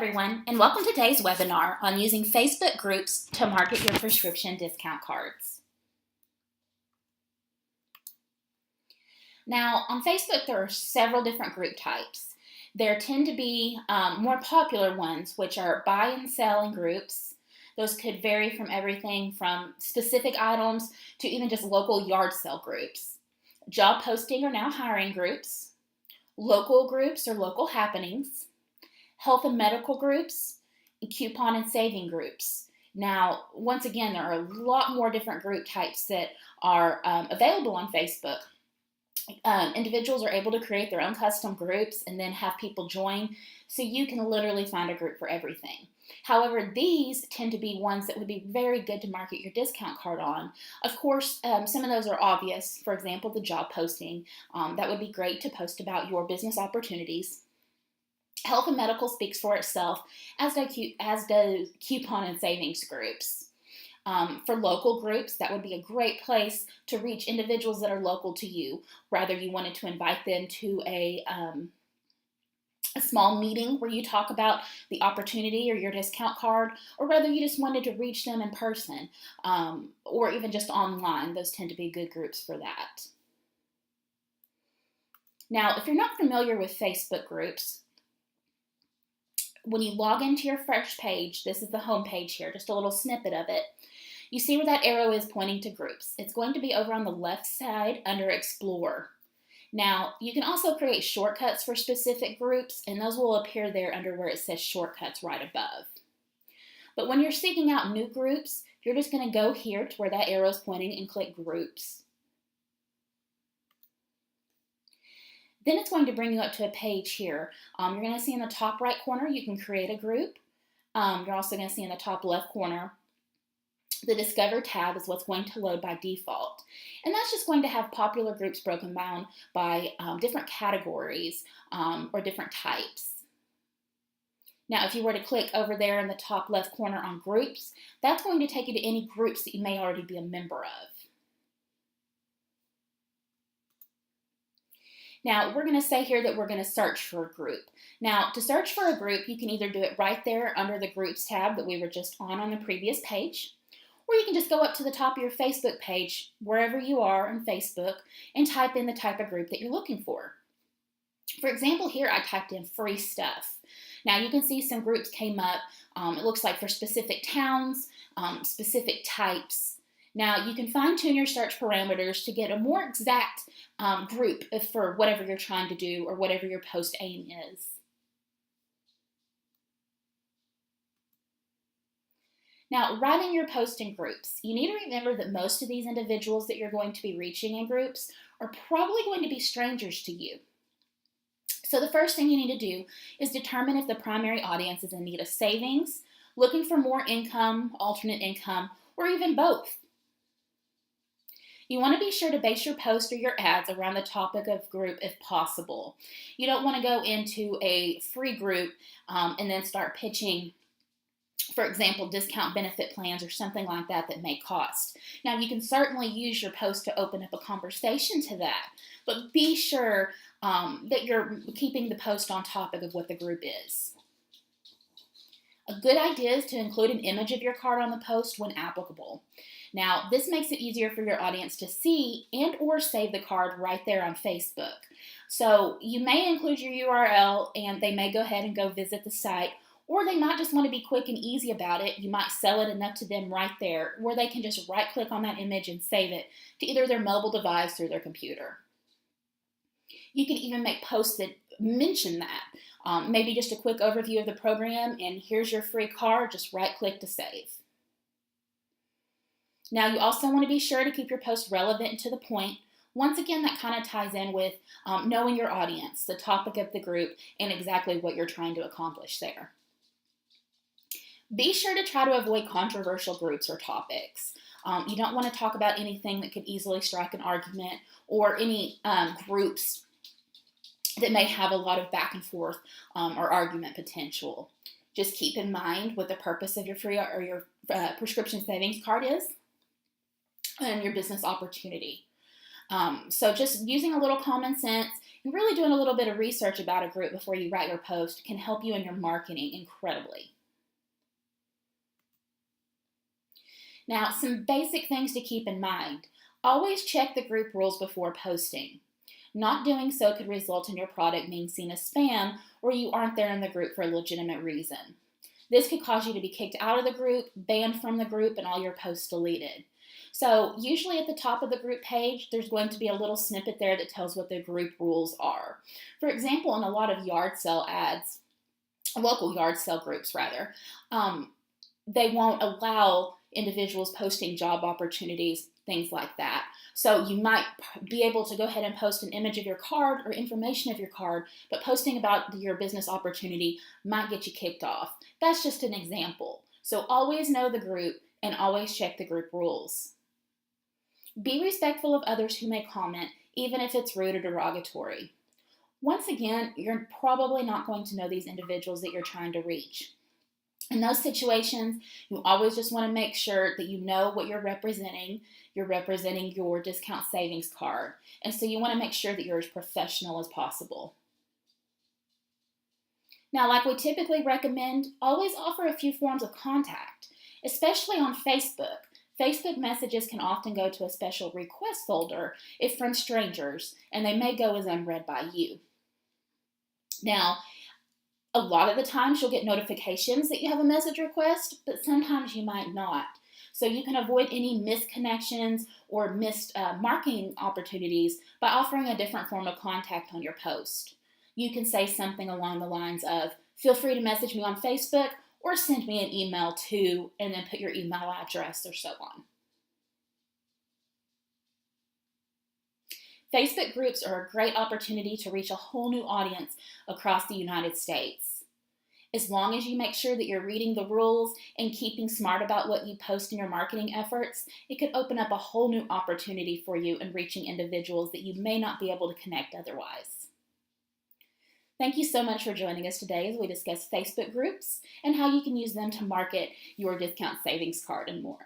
everyone, and welcome to today's webinar on using Facebook groups to market your prescription discount cards. Now, on Facebook, there are several different group types. There tend to be more popular ones, which are buy and selling groups. Those could vary from everything from specific items to even just local yard sale groups. Job posting or now hiring groups, local groups or local happenings, health and medical groups, and coupon and saving groups. Now, once again, there are a lot more different group types that are available on Facebook. Individuals are able to create their own custom groups and then have people join, so you can literally find a group for everything. However, these tend to be ones that would be very good to market your discount card on. Of course, some of those are obvious. For example, the job posting. That would be great to post about your business opportunities. Health and medical speaks for itself, as do coupon and savings groups. For local groups, that would be a great place to reach individuals that are local to you, whether you wanted to invite them to a small meeting where you talk about the opportunity or your discount card, or whether you just wanted to reach them in person, or even just online. Those tend to be good groups for that. Now, if you're not familiar with Facebook groups, when you log into your first page, this is the home page here, just a little snippet of it. You see where that arrow is pointing to groups. It's going to be over on the left side under Explore. Now, you can also create shortcuts for specific groups, and those will appear there under where it says Shortcuts right above. But when you're seeking out new groups, you're just going to go here to where that arrow is pointing and click Groups. Then it's going to bring you up to a page here. You're going to see in the top right corner, you can create a group. You're also going to see in the top left corner, the Discover tab is what's going to load by default. And that's just going to have popular groups broken down by different categories or different types. Now, if you were to click over there in the top left corner on groups, that's going to take you to any groups that you may already be a member of. Now, we're going to say here that we're going to search for a group. Now, to search for a group, you can either do it right there under the Groups tab that we were just on the previous page, or you can just go up to the top of your Facebook page, wherever you are on Facebook, and type in the type of group that you're looking for. For example, here I typed in free stuff. Now, you can see some groups came up. It looks like for specific towns, specific types. Now, you can fine-tune your search parameters to get a more exact group for whatever you're trying to do or whatever your post aim is. Now, writing your post in groups. You need to remember that most of these individuals that you're going to be reaching in groups are probably going to be strangers to you. So the first thing you need to do is determine if the primary audience is in need of savings, looking for more income, alternate income, or even both. You want to be sure to base your post or your ads around the topic of group if possible. You don't want to go into a free group and then start pitching, for example, discount benefit plans or something like that that may cost. Now, you can certainly use your post to open up a conversation to that, but be sure that you're keeping the post on topic of what the group is. A good idea is to include an image of your card on the post when applicable. Now, this makes it easier for your audience to see and or save the card right there on Facebook. So you may include your URL and they may go ahead and go visit the site, or they might just want to be quick and easy about it. You might sell it enough to them right there where they can just right click on that image and save it to either their mobile device or their computer. You can even make posts that mention that. Maybe just a quick overview of the program and here's your free card, just right click to save. Now, you also want to be sure to keep your post relevant and to the point. Once again, that kind of ties in with knowing your audience, the topic of the group, and exactly what you're trying to accomplish there. Be sure to try to avoid controversial groups or topics. You don't want to talk about anything that could easily strike an argument or any groups that may have a lot of back and forth or argument potential. Just keep in mind what the purpose of your free or your prescription savings card is and your business opportunity. So just using a little common sense and really doing a little bit of research about a group before you write your post can help you in your marketing incredibly. Now, some basic things to keep in mind. Always check the group rules before posting. Not doing so could result in your product being seen as spam or you aren't there in the group for a legitimate reason. This could cause you to be kicked out of the group, banned from the group, and all your posts deleted. So usually at the top of the group page, there's going to be a little snippet there that tells what the group rules are. For example, in a lot of yard sale ads, local yard sale groups rather, they won't allow individuals posting job opportunities, things like that. So you might be able to go ahead and post an image of your card or information of your card, but posting about your business opportunity might get you kicked off. That's just an example. So always know the group and always check the group rules. Be respectful of others who may comment, even if it's rude or derogatory. Once again, you're probably not going to know these individuals that you're trying to reach. In those situations, you always just want to make sure that you know what you're representing. You're representing your discount savings card. And so you want to make sure that you're as professional as possible. Now, like we typically recommend, always offer a few forms of contact, especially on Facebook. Facebook messages can often go to a special request folder if from strangers, and they may go as unread by you. Now, a lot of the times you'll get notifications that you have a message request, but sometimes you might not. So you can avoid any misconnections or missed marketing opportunities by offering a different form of contact on your post. You can say something along the lines of, feel free to message me on Facebook or send me an email to, and then put your email address or so on. Facebook groups are a great opportunity to reach a whole new audience across the United States. As long as you make sure that you're reading the rules and keeping smart about what you post in your marketing efforts, it could open up a whole new opportunity for you in reaching individuals that you may not be able to connect otherwise. Thank you so much for joining us today as we discuss Facebook groups and how you can use them to market your discount savings card and more.